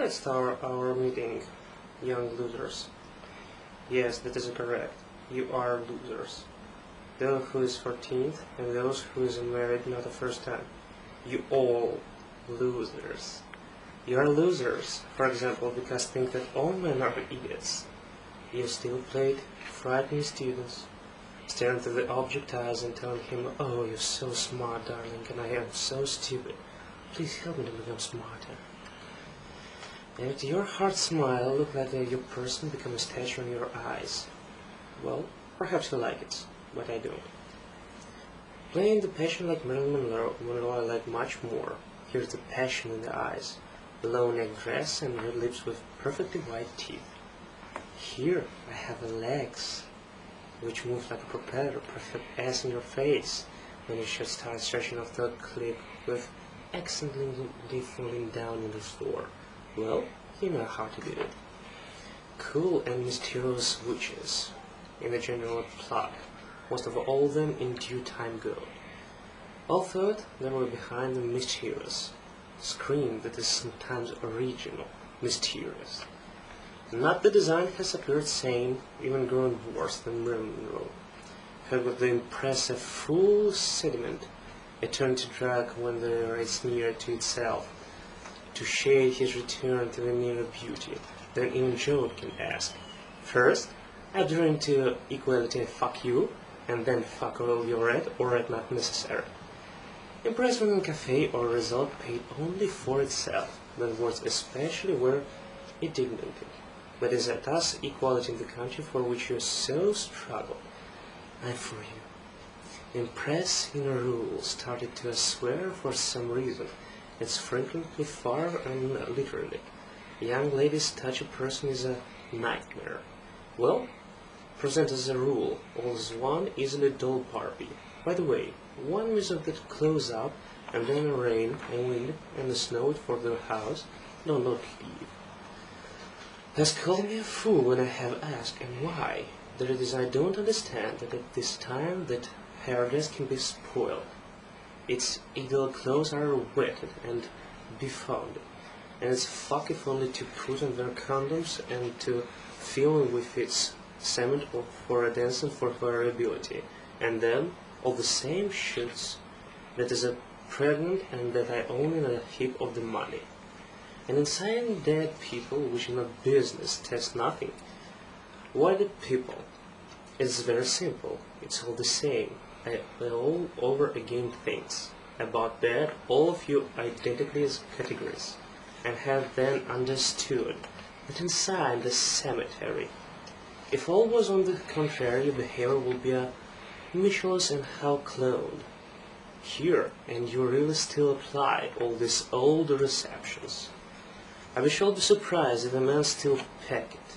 Let's start our meeting, young losers. Yes, that is correct. You are losers. Those who is 14th and those who is married not the first time. You all losers. You are losers, for example, because think that all men are idiots. You still played frightening students, staring into the object eyes and telling him, "Oh, you're so smart, darling, and I am so stupid. Please help me to become smarter." And your heart smile look like your person become a statue in your eyes. Well, perhaps you like it, but I don't. Playing the passion like Marilyn Monroe I like much more. Here's the passion in the eyes, the low neck dress and red lips with perfectly white teeth. Here I have the legs, which move like a propeller, perfect ass in your face, when you should start stretching off the clip with accidentally falling down in the floor. Well, you know how to do it. Cool and mysterious witches in the general plot, most of all them in due time go. All thought they were behind the mysterious scream that is sometimes original, mysterious. Not the design has appeared sane, even grown worse than Marilyn Monroe. Heard with the impressive full sediment, it turned to drag when the race near to itself, to shade his return to the nearer beauty than even Joe can ask. First, adhering to equality, fuck you, and then fuck all your red or red not necessary. Impressment in cafe or result paid only for itself, then words especially were indignant. But is it thus equality in the country for which you so struggle? I'm for you. Impress in a rule started to swear for some reason. It's frequently far and literally. Young ladies touch a person is a nightmare. Well, present as a rule, always one easily dull Barbie. By the way, one wizard that close up and then rain and wind and the snow for their house, don't leave. Has called me a fool when I have asked, and why? That it is I don't understand that at this time that paradise can be spoiled. Its ideal clothes are wetted and befounded, and it's fuck if only to put on their condoms and to fill with its cement or for a dancing for variability, and then all the same shoots that is a pregnant and that I own in a heap of the money. And inside dead people which in a business test nothing. Why the people? It's very simple. It's all the same. I all over again things. About that, all of you identically as categories, and have then understood that inside the cemetery, if all was on the contrary, your behavior would be a Michel's and how cloned. Here, and you really still apply all these old receptions. I shall be surprised if a man still peck it.